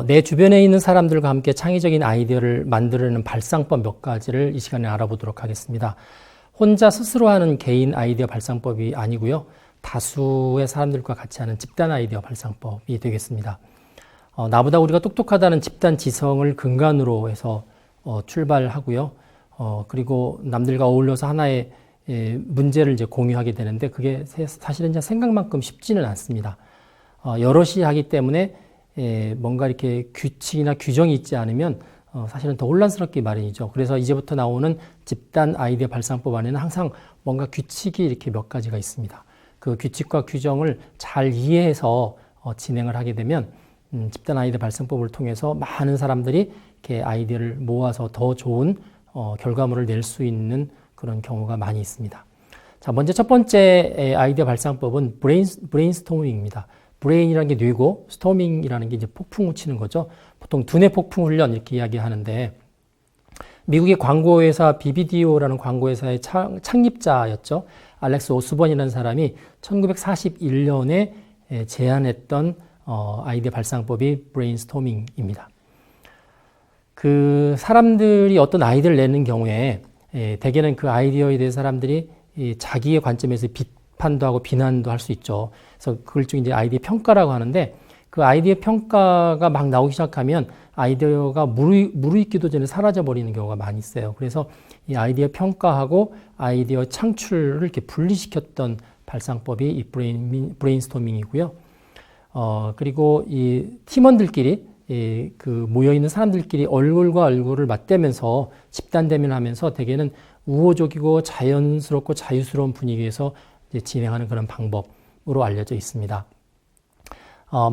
내 주변에 있는 사람들과 함께 창의적인 아이디어를 만들어내는 발상법 몇 가지를 이 시간에 알아보도록 하겠습니다. 혼자 스스로 하는 개인 아이디어 발상법이 아니고요. 다수의 사람들과 같이 하는 집단 아이디어 발상법이 되겠습니다. 나보다 우리가 똑똑하다는 집단 지성을 근간으로 해서 출발하고요. 그리고 남들과 어울려서 하나의 문제를 이제 공유하게 되는데 그게 사실은 이제 생각만큼 쉽지는 않습니다. 여럿이 하기 때문에 뭔가 이렇게 규칙이나 규정이 있지 않으면 사실은 더 혼란스럽기 마련이죠. 그래서 이제부터 나오는 집단 아이디어 발상법 안에는 항상 뭔가 규칙이 이렇게 몇 가지가 있습니다. 그 규칙과 규정을 잘 이해해서 진행을 하게 되면 집단 아이디어 발상법을 통해서 많은 사람들이 이렇게 아이디어를 모아서 더 좋은 결과물을 낼 수 있는 그런 경우가 많이 있습니다. 자, 먼저 첫 번째 아이디어 발상법은 브레인스토밍입니다. 브레인이라는 게 뇌고 스토밍이라는 게 이제 폭풍 치는 거죠. 보통 두뇌 폭풍 훈련 이렇게 이야기하는데 미국의 광고회사 BBDO라는 광고회사의 창립자였죠. 알렉스 오스번이라는 사람이 1941년에 제안했던 아이디어 발상법이 브레인스토밍입니다. 그 사람들이 어떤 아이디어를 내는 경우에 대개는 그 아이디어에 대해 사람들이 자기의 관점에서 비판도 하고 비난도 할 수 있죠. 그래서 그걸 좀 이제 아이디어 평가라고 하는데 그 아이디어 평가가 막 나오기 시작하면 아이디어가 무르익기도 전에 사라져 버리는 경우가 많이 있어요. 그래서 이 아이디어 평가하고 아이디어 창출을 이렇게 분리시켰던 발상법이 이 브레인스토밍이고요. 그리고 이 팀원들끼리 그 모여있는 사람들끼리 얼굴과 얼굴을 맞대면서 집단 대면하면서 대개는 우호적이고 자연스럽고 자유스러운 분위기에서 이제 진행하는 그런 방법으로 알려져 있습니다.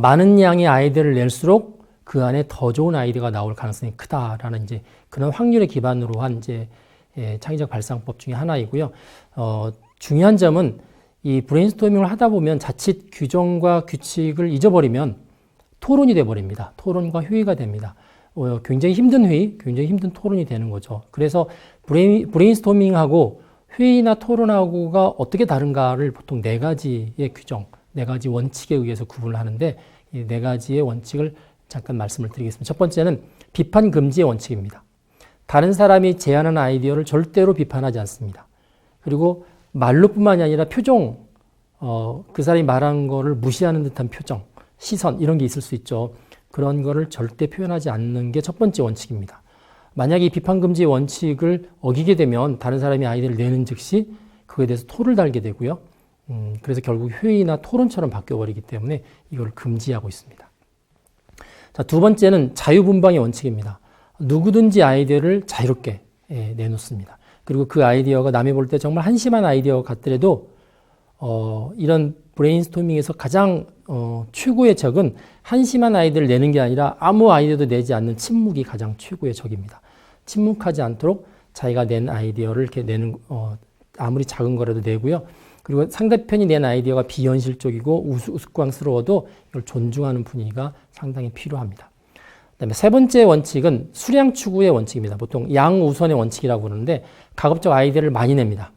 많은 양의 아이디어를 낼수록 그 안에 더 좋은 아이디어가 나올 가능성이 크다라는 이제 그런 확률에 기반으로 한 이제 창의적 발상법 중에 하나이고요. 중요한 점은 이 브레인스토밍을 하다 보면 자칫 규정과 규칙을 잊어버리면 토론이 돼버립니다. 토론과 회의가 됩니다. 굉장히 힘든 회의, 굉장히 힘든 토론이 되는 거죠. 그래서 브레인스토밍하고 회의나 토론하고가 어떻게 다른가를 보통 네 가지의 규정, 네 가지 원칙에 의해서 구분을 하는데 이 네 가지의 원칙을 잠깐 말씀을 드리겠습니다. 첫 번째는 비판 금지의 원칙입니다. 다른 사람이 제안한 아이디어를 절대로 비판하지 않습니다. 그리고 말로뿐만이 아니라 표정, 그 사람이 말한 거를 무시하는 듯한 표정, 시선 이런 게 있을 수 있죠. 그런 거를 절대 표현하지 않는 게 첫 번째 원칙입니다. 만약에 이 비판 금지 원칙을 어기게 되면 다른 사람이 아이디어를 내는 즉시 그거에 대해서 토를 달게 되고요. 그래서 결국 회의나 토론처럼 바뀌어버리기 때문에 이걸 금지하고 있습니다. 자, 두 번째는 자유분방의 원칙입니다. 누구든지 아이디어를 자유롭게 내놓습니다. 그리고 그 아이디어가 남이 볼 때 정말 한심한 아이디어 같더라도 이런 브레인스토밍에서 가장 최고의 적은 한심한 아이디어를 내는 게 아니라 아무 아이디어도 내지 않는 침묵이 가장 최고의 적입니다. 침묵하지 않도록 자기가 낸 아이디어를 이렇게 내는 아무리 작은 거라도 내고요. 그리고 상대편이 낸 아이디어가 비현실적이고 우스꽝스러워도 이걸 존중하는 분위기가 상당히 필요합니다. 그다음에 세 번째 원칙은 수량 추구의 원칙입니다. 보통 양우선의 원칙이라고 그러는데 가급적 아이디어를 많이 냅니다.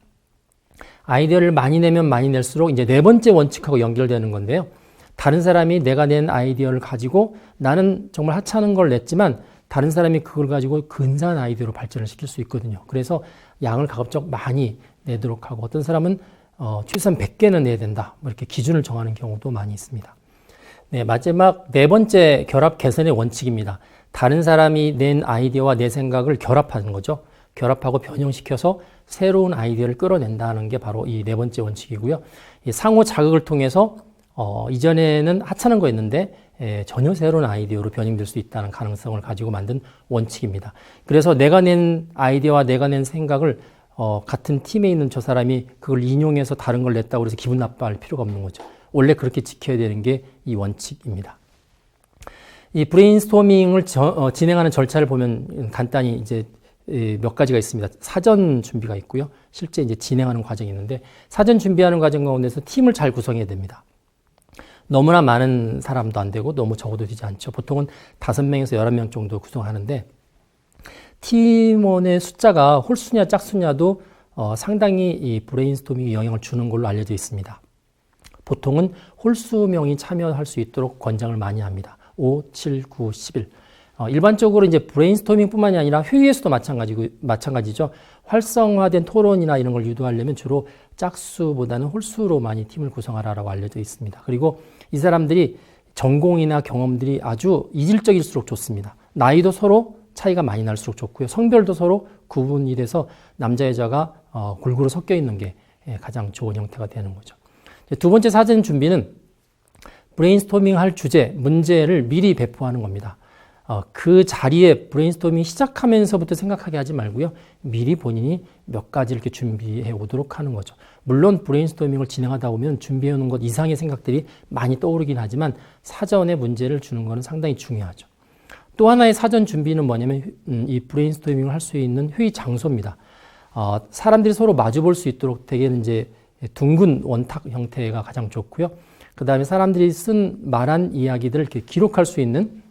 아이디어를 많이 내면 많이 낼수록 이제 네 번째 원칙하고 연결되는 건데요. 다른 사람이 내가 낸 아이디어를 가지고 나는 정말 하찮은 걸 냈지만 다른 사람이 그걸 가지고 근사한 아이디어로 발전을 시킬 수 있거든요. 그래서 양을 가급적 많이 내도록 하고 어떤 사람은 최소한 100개는 내야 된다. 뭐 이렇게 기준을 정하는 경우도 많이 있습니다. 네, 마지막 네 번째 결합 개선의 원칙입니다. 다른 사람이 낸 아이디어와 내 생각을 결합하는 거죠. 결합하고 변형시켜서 새로운 아이디어를 끌어낸다는 게 바로 이 네 번째 원칙이고요. 이 상호 자극을 통해서 이전에는 하찮은 거였는데 전혀 새로운 아이디어로 변형될 수 있다는 가능성을 가지고 만든 원칙입니다. 그래서 내가 낸 아이디어와 내가 낸 생각을 같은 팀에 있는 저 사람이 그걸 인용해서 다른 걸 냈다고 해서 기분 나빠할 필요가 없는 거죠. 원래 그렇게 지켜야 되는 게 이 원칙입니다. 이 브레인스토밍을 진행하는 절차를 보면 간단히 이제 몇 가지가 있습니다. 사전 준비가 있고요. 실제 이제 진행하는 과정이 있는데 사전 준비하는 과정 가운데서 팀을 잘 구성해야 됩니다. 너무나 많은 사람도 안 되고 너무 적어도 되지 않죠. 보통은 5명에서 11명 정도 구성하는데 팀원의 숫자가 홀수냐 짝수냐도 상당히 이 브레인스토밍에 영향을 주는 걸로 알려져 있습니다. 보통은 홀수명이 참여할 수 있도록 권장을 많이 합니다. 5, 7, 9, 11. 일반적으로 이제 브레인스토밍뿐만이 아니라 회의에서도 마찬가지죠. 활성화된 토론이나 이런 걸 유도하려면 주로 짝수보다는 홀수로 많이 팀을 구성하라고 알려져 있습니다. 그리고 이 사람들이 전공이나 경험들이 아주 이질적일수록 좋습니다. 나이도 서로 차이가 많이 날수록 좋고요. 성별도 서로 구분이 돼서 남자, 여자가 골고루 섞여 있는 게 가장 좋은 형태가 되는 거죠. 두 번째 사전 준비는 브레인스토밍 할 주제, 문제를 미리 배포하는 겁니다. 그 자리에 브레인스토밍 시작하면서부터 생각하게 하지 말고요. 미리 본인이 몇 가지 이렇게 준비해 오도록 하는 거죠. 물론 브레인스토밍을 진행하다 보면 준비해 오는 것 이상의 생각들이 많이 떠오르긴 하지만 사전에 문제를 주는 것은 상당히 중요하죠. 또 하나의 사전 준비는 뭐냐면 이 브레인스토밍을 할 수 있는 회의 장소입니다. 사람들이 서로 마주 볼 수 있도록 대개는 이제 둥근 원탁 형태가 가장 좋고요. 그 다음에 사람들이 말한 이야기들을 이렇게 기록할 수 있는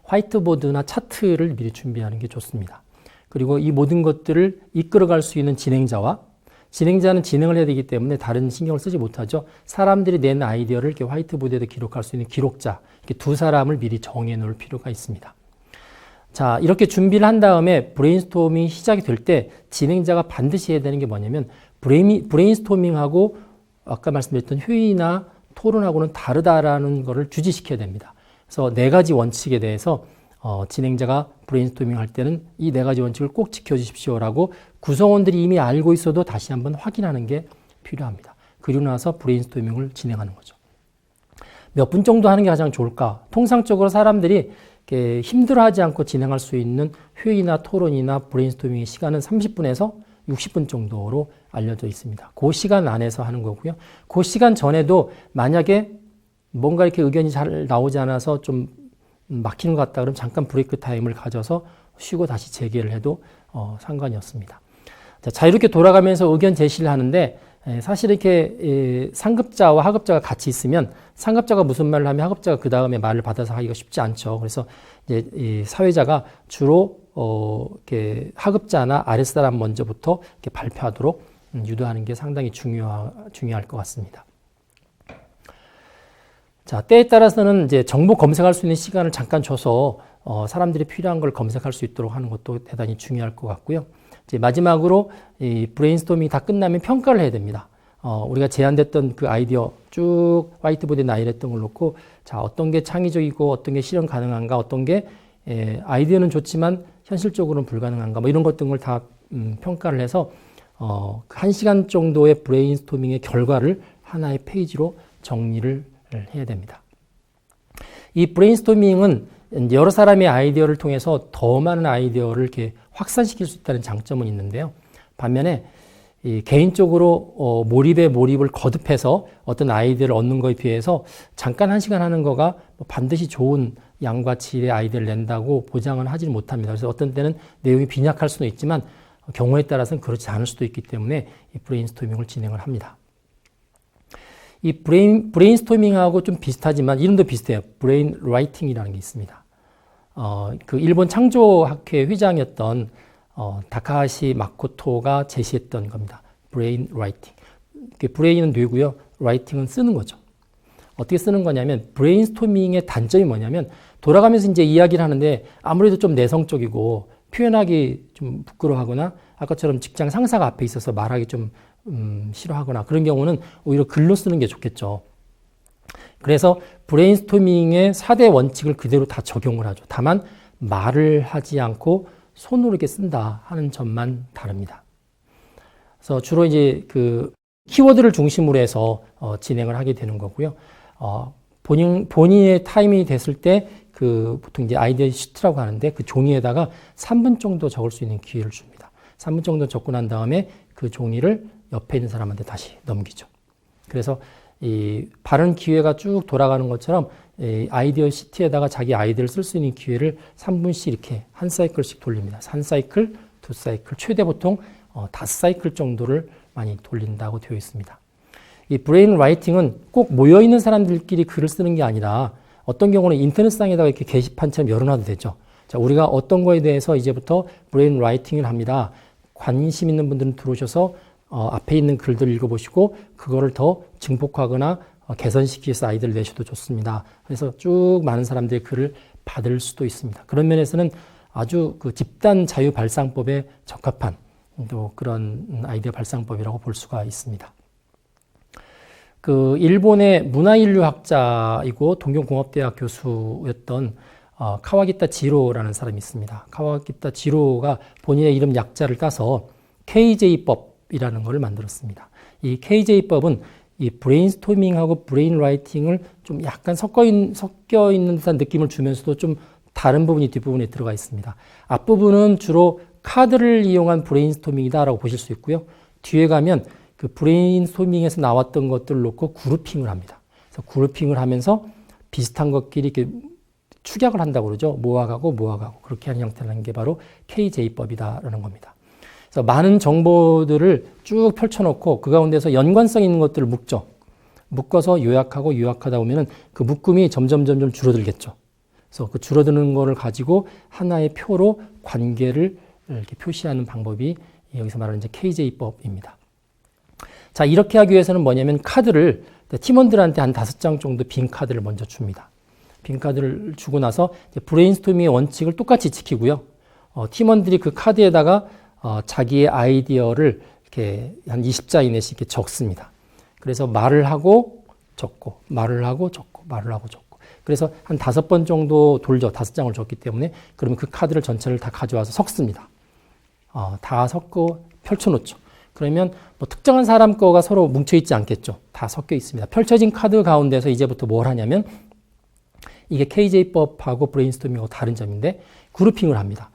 화이트보드나 차트를 미리 준비하는 게 좋습니다. 그리고 이 모든 것들을 이끌어갈 수 있는 진행자는 진행을 해야 되기 때문에 다른 신경을 쓰지 못하죠. 사람들이 낸 아이디어를 이렇게 화이트보드에도 기록할 수 있는 기록자, 이렇게 두 사람을 미리 정해 놓을 필요가 있습니다. 자, 이렇게 준비를 한 다음에 브레인스토밍이 시작이 될 때 진행자가 반드시 해야 되는 게 뭐냐면 브레인스토밍하고 아까 말씀드렸던 회의나 토론하고는 다르다라는 것을 주지시켜야 됩니다. 그래서 4가지 원칙에 대해서 진행자가 브레인스토밍 할 때는 이 4가지 원칙을 꼭 지켜주십시오라고 구성원들이 이미 알고 있어도 다시 한번 확인하는 게 필요합니다. 그리고 나서 브레인스토밍을 진행하는 거죠. 몇 분 정도 하는 게 가장 좋을까? 통상적으로 사람들이 이렇게 힘들어하지 않고 진행할 수 있는 회의나 토론이나 브레인스토밍의 시간은 30분에서 60분 정도로 알려져 있습니다. 그 시간 안에서 하는 거고요. 그 시간 전에도 만약에 뭔가 이렇게 의견이 잘 나오지 않아서 좀 막히는 것 같다 그러면 잠깐 브레이크 타임을 가져서 쉬고 다시 재개를 해도 상관이 없습니다. 자, 이렇게 돌아가면서 의견 제시를 하는데 사실 이렇게 상급자와 하급자가 같이 있으면 상급자가 무슨 말을 하면 하급자가 그 다음에 말을 받아서 하기가 쉽지 않죠. 그래서 이제 이 사회자가 주로 이렇게 하급자나 아랫사람 먼저부터 이렇게 발표하도록 유도하는 게 상당히 중요할 것 같습니다. 자, 때에 따라서는 이제 정보 검색할 수 있는 시간을 잠깐 줘서 사람들이 필요한 걸 검색할 수 있도록 하는 것도 대단히 중요할 것 같고요. 이제 마지막으로 이 브레인스토밍이 다 끝나면 평가를 해야 됩니다. 우리가 제안됐던 그 아이디어 쭉 화이트보드에 나열했던 걸 놓고 자, 어떤 게 창의적이고 어떤 게 실현 가능한가, 어떤 게 아이디어는 좋지만 현실적으로는 불가능한가, 뭐 이런 것들을 다 평가를 해서 1시간 정도의 브레인스토밍의 결과를 하나의 페이지로 정리를 해야 됩니다. 이 브레인스토밍은 여러 사람의 아이디어를 통해서 더 많은 아이디어를 이렇게 확산시킬 수 있다는 장점은 있는데요. 반면에 개인적으로 몰입에 몰입을 거듭해서 어떤 아이디어를 얻는 것에 비해서 잠깐 1시간 하는 거가 반드시 좋은 양과 질의 아이디어를 낸다고 보장은 하지 못합니다. 그래서 어떤 때는 내용이 빈약할 수도 있지만 경우에 따라서는 그렇지 않을 수도 있기 때문에 이 브레인스토밍을 진행을 합니다. 이 브레인스토밍하고 좀 비슷하지만 이름도 비슷해요. 브레인 라이팅이라는 게 있습니다. 그 일본 창조학회 회장이었던 다카하시 마코토가 제시했던 겁니다. 브레인 라이팅. 브레인은 뇌고요. 라이팅은 쓰는 거죠. 어떻게 쓰는 거냐면 브레인스토밍의 단점이 뭐냐면 돌아가면서 이제 이야기를 하는데 아무래도 좀 내성적이고 표현하기 좀 부끄러워하거나 아까처럼 직장 상사가 앞에 있어서 말하기 좀 싫어하거나 그런 경우는 오히려 글로 쓰는 게 좋겠죠. 그래서 브레인스토밍의 4대 원칙을 그대로 다 적용을 하죠. 다만 말을 하지 않고 손으로 이렇게 쓴다 하는 점만 다릅니다. 그래서 주로 이제 그 키워드를 중심으로 해서 진행을 하게 되는 거고요. 본인의 타이밍이 됐을 때 그 보통 이제 아이디어 시트라고 하는데 그 종이에다가 3분 정도 적을 수 있는 기회를 줍니다. 3분 정도 적고 난 다음에 그 종이를 옆에 있는 사람한테 다시 넘기죠. 그래서 이 발언 기회가 쭉 돌아가는 것처럼 이 아이디어 시트에다가 자기 아이디어를 쓸 수 있는 기회를 3분씩 이렇게 한 사이클씩 돌립니다. 1사이클, 2사이클, 최대 보통 5사이클 정도를 많이 돌린다고 되어 있습니다. 이 브레인 라이팅은 꼭 모여있는 사람들끼리 글을 쓰는 게 아니라 어떤 경우는 인터넷상에다가 이렇게 게시판처럼 열어놔도 되죠. 자, 우리가 어떤 거에 대해서 이제부터 브레인 라이팅을 합니다. 관심 있는 분들은 들어오셔서 앞에 있는 글들을 읽어보시고 그거를 더 증폭하거나 개선시키기 위해서 아이디어를 내셔도 좋습니다. 그래서 쭉 많은 사람들이 글을 받을 수도 있습니다. 그런 면에서는 아주 그 집단 자유 발상법에 적합한 또 그런 아이디어 발상법이라고 볼 수가 있습니다. 그 일본의 문화인류학자이고 동경공업대학 교수였던 카와기타 지로라는 사람이 있습니다. 카와기타 지로가 본인의 이름 약자를 따서 KJ법이라는 것을 만들었습니다. 이 KJ법은 이 브레인스토밍하고 브레인라이팅을 좀 약간 섞여 있는 듯한 느낌을 주면서도 좀 다른 부분이 뒷부분에 들어가 있습니다. 앞부분은 주로 카드를 이용한 브레인스토밍이다라고 보실 수 있고요. 뒤에 가면 그 브레인스토밍에서 나왔던 것들을 놓고 그룹핑을 합니다. 그래서 그룹핑을 하면서 비슷한 것끼리 이렇게 축약을 한다고 그러죠. 모아가고 그렇게 하는 형태라는 게 바로 KJ법이다라는 겁니다. 그래서 많은 정보들을 쭉 펼쳐놓고 그 가운데서 연관성 있는 것들을 묶어서 요약하다 보면은 그 묶음이 점점 줄어들겠죠. 그래서 그 줄어드는 거를 가지고 하나의 표로 관계를 이렇게 표시하는 방법이 여기서 말하는 이제 KJ법입니다. 자, 이렇게 하기 위해서는 뭐냐면 카드를 팀원들한테 한 5장 정도 빈 카드를 먼저 줍니다. 빈 카드를 주고 나서 이제 브레인스토밍의 원칙을 똑같이 지키고요. 팀원들이 그 카드에다가 자기의 아이디어를 이렇게 한 20자 이내씩 이렇게 적습니다. 그래서 말을 하고 적고. 그래서 한 5번 정도 돌죠. 5장을 줬기 때문에. 그러면 그 카드를 전체를 다 가져와서 섞습니다. 다 섞고 펼쳐놓죠. 그러면 뭐 특정한 사람 거가 서로 뭉쳐있지 않겠죠. 다 섞여 있습니다. 펼쳐진 카드 가운데서 이제부터 뭘 하냐면 이게 KJ법하고 브레인스토밍하고 다른 점인데 그룹핑을 합니다.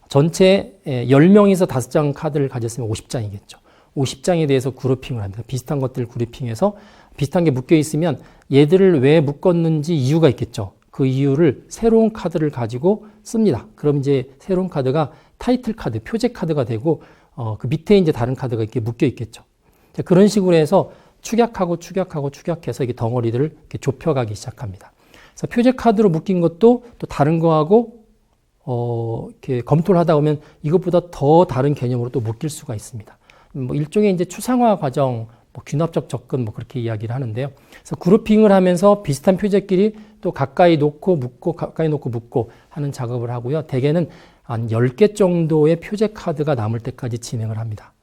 전체 10명이서 5장 카드를 가졌으면 50장이겠죠. 50장에 대해서 그룹핑을 합니다. 비슷한 것들을 그룹핑해서 비슷한 게 묶여 있으면 얘들을 왜 묶었는지 이유가 있겠죠. 그 이유를 새로운 카드를 가지고 씁니다. 그럼 이제 새로운 카드가 타이틀 카드, 표제 카드가 되고 그 밑에 이제 다른 카드가 이렇게 묶여 있겠죠. 그런 식으로 해서 축약해서 이게 덩어리들을 이렇게 좁혀가기 시작합니다. 그래서 표제 카드로 묶인 것도 또 다른 거하고 이렇게 검토를 하다 보면 이것보다 더 다른 개념으로 또 묶일 수가 있습니다. 뭐 일종의 이제 추상화 과정, 뭐 균합적 접근 뭐 그렇게 이야기를 하는데요. 그래서 그룹핑을 하면서 비슷한 표제끼리 또 가까이 놓고 묶고 하는 작업을 하고요. 대개는 한 10개 정도의 표제 카드가 남을 때까지 진행을 합니다.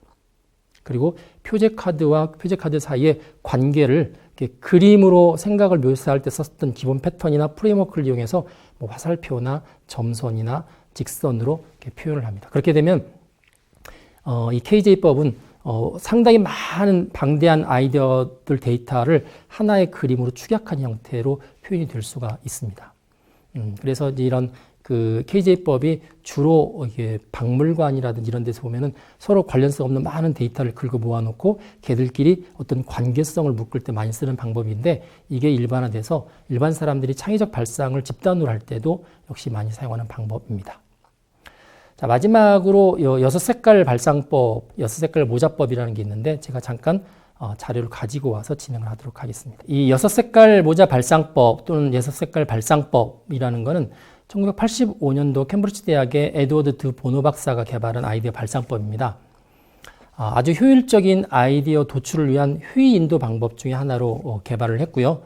그리고 표제 카드와 표제 카드 사이의 관계를 이렇게 그림으로 생각을 묘사할 때 썼던 기본 패턴이나 프레임워크를 이용해서 뭐 화살표나 점선이나 직선으로 이렇게 표현을 합니다. 그렇게 되면 이 KJ법은 상당히 많은 방대한 아이디어들 데이터를 하나의 그림으로 축약한 형태로 표현이 될 수가 있습니다. 그래서 이런 그 KJ법이 주로 이게 박물관이라든지 이런 데서 보면은 서로 관련성 없는 많은 데이터를 긁어 모아놓고 걔들끼리 어떤 관계성을 묶을 때 많이 쓰는 방법인데 이게 일반화돼서 일반 사람들이 창의적 발상을 집단으로 할 때도 역시 많이 사용하는 방법입니다. 자, 마지막으로 6색깔 발상법, 6색깔 모자법이라는 게 있는데 제가 잠깐 자료를 가지고 와서 진행을 하도록 하겠습니다. 이 6색깔 모자 발상법 또는 6색깔 발상법이라는 거는 1985년도 캠브리지 대학의 에드워드 드 보노 박사가 개발한 아이디어 발상법입니다. 아주 효율적인 아이디어 도출을 위한 회의 인도 방법 중에 하나로 개발을 했고요.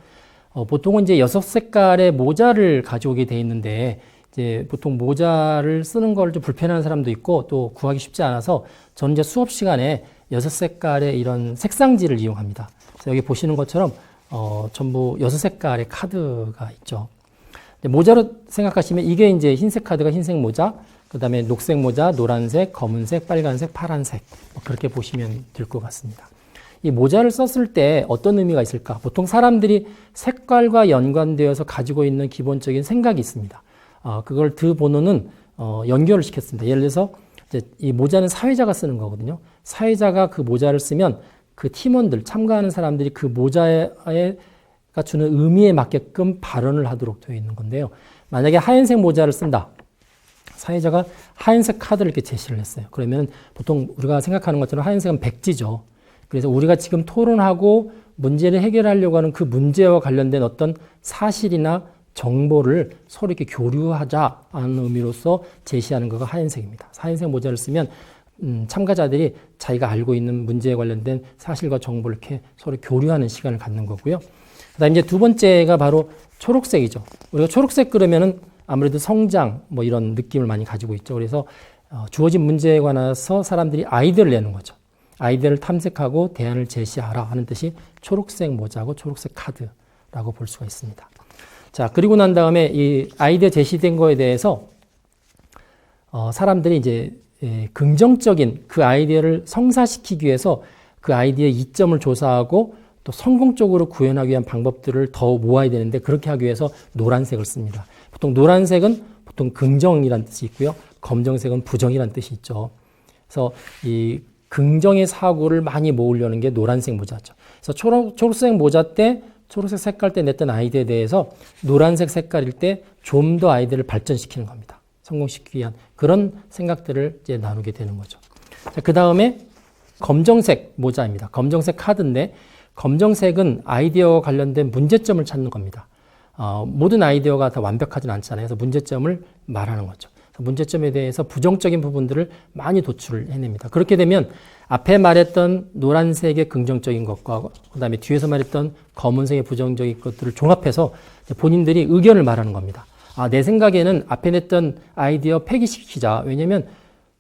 보통은 이제 6색깔의 모자를 가져오게 돼 있는데 이제 보통 모자를 쓰는 걸 좀 불편한 사람도 있고 또 구하기 쉽지 않아서 저는 이제 수업 시간에 6색깔의 이런 색상지를 이용합니다. 그래서 여기 보시는 것처럼 전부 6색깔의 카드가 있죠. 모자로 생각하시면 이게 이제 흰색 카드가 흰색 모자, 그 다음에 녹색 모자, 노란색, 검은색, 빨간색, 파란색 뭐 그렇게 보시면 될 것 같습니다. 이 모자를 썼을 때 어떤 의미가 있을까? 보통 사람들이 색깔과 연관되어서 가지고 있는 기본적인 생각이 있습니다. 그걸 드 보노는 연결을 시켰습니다. 예를 들어서 이제 이 모자는 사회자가 쓰는 거거든요. 사회자가 그 모자를 쓰면 그 팀원들, 참가하는 사람들이 그 모자가 주는 의미에 맞게끔 발언을 하도록 되어 있는 건데요. 만약에 하얀색 모자를 쓴다. 사회자가 하얀색 카드를 이렇게 제시를 했어요. 그러면 보통 우리가 생각하는 것처럼 하얀색은 백지죠. 그래서 우리가 지금 토론하고 문제를 해결하려고 하는 그 문제와 관련된 어떤 사실이나 정보를 서로 이렇게 교류하자는 의미로서 제시하는 거가 하얀색입니다. 하얀색 모자를 쓰면 참가자들이 자기가 알고 있는 문제에 관련된 사실과 정보를 이렇게 서로 교류하는 시간을 갖는 거고요. 그다음 이제 두 번째가 바로 초록색이죠. 우리가 초록색 그러면은 아무래도 성장 뭐 이런 느낌을 많이 가지고 있죠. 그래서 주어진 문제에 관해서 사람들이 아이디어를 내는 거죠. 아이디어를 탐색하고 대안을 제시하라 하는 뜻이 초록색 모자고 초록색 카드라고 볼 수가 있습니다. 자, 그리고 난 다음에 이 아이디어 제시된 거에 대해서 사람들이 이제 긍정적인 그 아이디어를 성사시키기 위해서 그 아이디어의 이점을 조사하고 또 성공적으로 구현하기 위한 방법들을 더 모아야 되는데 그렇게 하기 위해서 노란색을 씁니다. 보통 노란색은 보통 긍정이라는 뜻이 있고요. 검정색은 부정이라는 뜻이 있죠. 그래서 이 긍정의 사고를 많이 모으려는 게 노란색 모자죠. 그래서 초록색 모자 때 초록색 색깔 때 냈던 아이디어에 대해서 노란색 색깔일 때 좀 더 아이디어를 발전시키는 겁니다. 성공시키기 위한 그런 생각들을 이제 나누게 되는 거죠. 자, 그 다음에 검정색 모자입니다. 검정색 카드인데 검정색은 아이디어와 관련된 문제점을 찾는 겁니다. 모든 아이디어가 다 완벽하진 않잖아요. 그래서 문제점을 말하는 거죠. 문제점에 대해서 부정적인 부분들을 많이 도출을 해냅니다. 그렇게 되면 앞에 말했던 노란색의 긍정적인 것과 그다음에 뒤에서 말했던 검은색의 부정적인 것들을 종합해서 본인들이 의견을 말하는 겁니다. 내 생각에는 앞에 냈던 아이디어 폐기시키자. 왜냐하면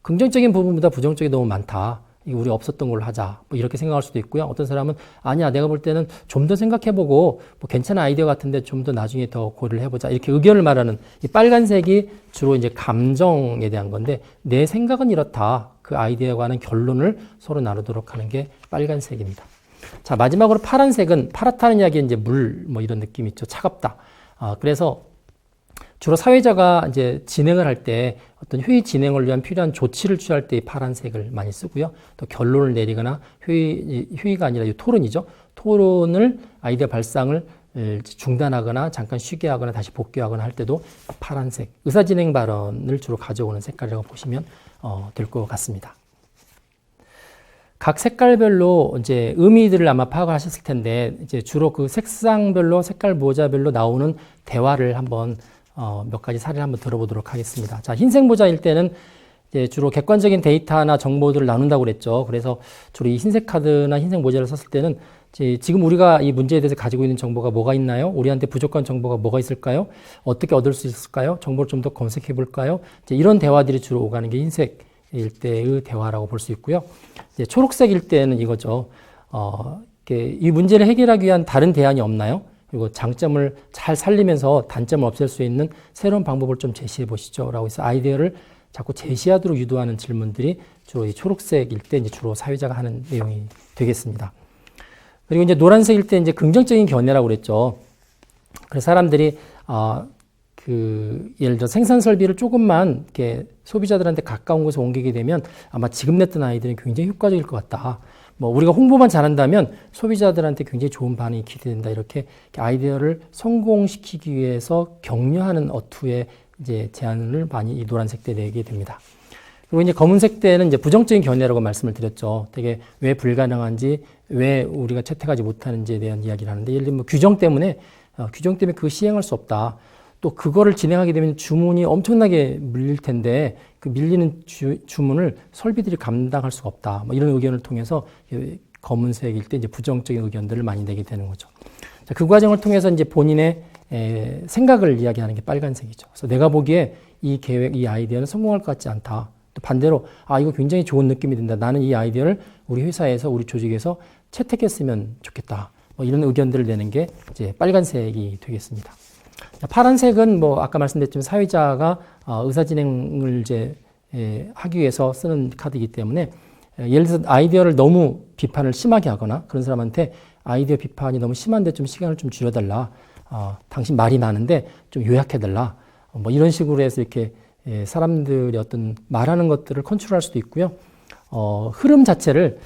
긍정적인 부분보다 부정적이 너무 많다. 이거 우리 없었던 걸로 하자. 뭐 이렇게 생각할 수도 있고요. 어떤 사람은 아니야, 내가 볼 때는 좀 더 생각해보고 뭐 괜찮은 아이디어 같은데 좀 더 나중에 더 고려를 해보자. 이렇게 의견을 말하는 이 빨간색이 주로 이제 감정에 대한 건데 내 생각은 이렇다. 그 아이디어에 관한 결론을 서로 나누도록 하는 게 빨간색입니다. 자, 마지막으로 파란색은 파랗다는 이야기는 이제 물 뭐 이런 느낌이 있죠. 차갑다. 그래서 주로 사회자가 이제 진행을 할 때 어떤 회의 진행을 위한 필요한 조치를 취할 때 이 파란색을 많이 쓰고요. 또 결론을 내리거나 회의가 아니라 이 토론이죠. 토론을 아이디어 발상을 중단하거나 잠깐 쉬게 하거나 다시 복귀하거나 할 때도 파란색, 의사진행 발언을 주로 가져오는 색깔이라고 보시면 될 것 같습니다. 각 색깔별로 이제 의미들을 아마 파악을 하셨을 텐데 이제 주로 그 색상별로 색깔 모자별로 나오는 대화를 한번 몇 가지 사례를 한번 들어보도록 하겠습니다. 자, 흰색 모자일 때는 이제 주로 객관적인 데이터나 정보들을 나눈다고 그랬죠. 그래서 주로 이 흰색 카드나 흰색 모자를 썼을 때는 이제 지금 우리가 이 문제에 대해서 가지고 있는 정보가 뭐가 있나요? 우리한테 부족한 정보가 뭐가 있을까요? 어떻게 얻을 수 있을까요? 정보를 좀 더 검색해 볼까요? 이제 이런 대화들이 주로 오가는 게 흰색일 때의 대화라고 볼 수 있고요. 이제 초록색일 때는 이거죠. 이 문제를 해결하기 위한 다른 대안이 없나요? 그리고 장점을 잘 살리면서 단점을 없앨 수 있는 새로운 방법을 좀 제시해 보시죠. 라고 해서 아이디어를 자꾸 제시하도록 유도하는 질문들이 주로 이 초록색일 때 이제 주로 사회자가 하는 내용이 되겠습니다. 그리고 이제 노란색일 때 이제 긍정적인 견해라고 그랬죠. 그래서 사람들이, 예를 들어 생산 설비를 조금만 이렇게 소비자들한테 가까운 곳에 옮기게 되면 아마 지금 냈던 아이디어는 굉장히 효과적일 것 같다. 뭐 우리가 홍보만 잘한다면 소비자들한테 굉장히 좋은 반응이 기대된다. 이렇게 아이디어를 성공시키기 위해서 격려하는 어투의 이제 제안을 많이 이 노란색 때 내게 됩니다. 그리고 이제 검은색 때는 이제 부정적인 견해라고 말씀을 드렸죠. 되게 왜 불가능한지, 왜 우리가 채택하지 못하는지에 대한 이야기를 하는데 예를 들면 뭐 규정 때문에 그거 시행할 수 없다. 또 그거를 진행하게 되면 주문이 엄청나게 밀릴 텐데 그 밀리는 주문을 설비들이 감당할 수가 없다. 뭐 이런 의견을 통해서 검은색일 때 이제 부정적인 의견들을 많이 내게 되는 거죠. 자, 그 과정을 통해서 이제 본인의 생각을 이야기하는 게 빨간색이죠. 그래서 내가 보기에 이 계획, 이 아이디어는 성공할 것 같지 않다. 또 반대로 이거 굉장히 좋은 느낌이 든다. 나는 이 아이디어를 우리 회사에서 우리 조직에서 채택했으면 좋겠다. 뭐 이런 의견들을 내는 게 이제 빨간색이 되겠습니다. 파란색은 뭐 아까 말씀드렸지만 사회자가 의사진행을 이제 하기 위해서 쓰는 카드이기 때문에 예를 들어서 아이디어를 너무 비판을 심하게 하거나 그런 사람한테 아이디어 비판이 너무 심한데 좀 시간을 좀 줄여달라. 당신 말이 많은데 좀 요약해달라. 뭐 이런 식으로 해서 이렇게 사람들이 어떤 말하는 것들을 컨트롤할 수도 있고요. 흐름 자체를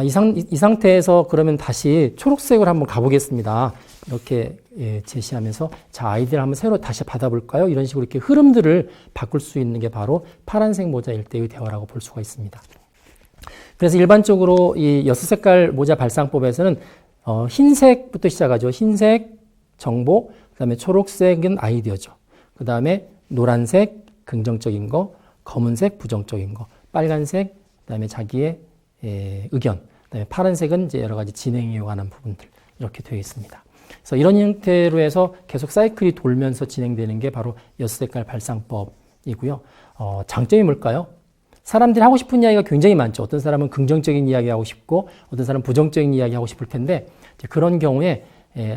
이 상태에서 그러면 다시 초록색으로 한번 가보겠습니다. 이렇게 제시하면서 자, 아이디어를 한번 새로 다시 받아볼까요? 이런 식으로 이렇게 흐름들을 바꿀 수 있는 게 바로 파란색 모자일 때의 대화라고 볼 수가 있습니다. 그래서 일반적으로 이 6색깔 모자 발상법에서는 흰색부터 시작하죠. 흰색, 정보, 그 다음에 초록색은 아이디어죠. 그 다음에 노란색, 긍정적인 거, 검은색, 부정적인 거, 빨간색, 그 다음에 자기의 의견, 그다음에 파란색은 이제 여러 가지 진행에 관한 부분들 이렇게 되어 있습니다. 그래서 이런 형태로 해서 계속 사이클이 돌면서 진행되는 게 바로 6색깔 발상법이고요. 장점이 뭘까요? 사람들이 하고 싶은 이야기가 굉장히 많죠. 어떤 사람은 긍정적인 이야기 하고 싶고 어떤 사람은 부정적인 이야기 하고 싶을 텐데 그런 경우에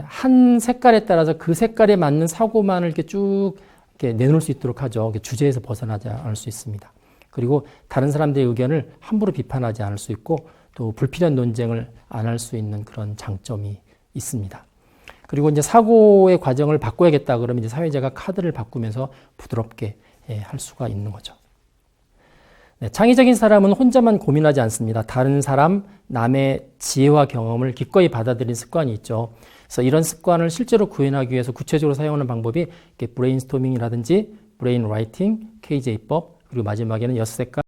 한 색깔에 따라서 그 색깔에 맞는 사고만을 이렇게 쭉 이렇게 내놓을 수 있도록 하죠. 주제에서 벗어나지 않을 수 있습니다. 그리고 다른 사람들의 의견을 함부로 비판하지 않을 수 있고 또 불필요한 논쟁을 안 할 수 있는 그런 장점이 있습니다. 그리고 이제 사고의 과정을 바꿔야겠다 그러면 이제 사회자가 카드를 바꾸면서 부드럽게 할 수가 있는 거죠. 네, 창의적인 사람은 혼자만 고민하지 않습니다. 다른 사람, 남의 지혜와 경험을 기꺼이 받아들이는 습관이 있죠. 그래서 이런 습관을 실제로 구현하기 위해서 구체적으로 사용하는 방법이 브레인스토밍이라든지 브레인 라이팅, KJ법, 그리고 마지막에는 6색깔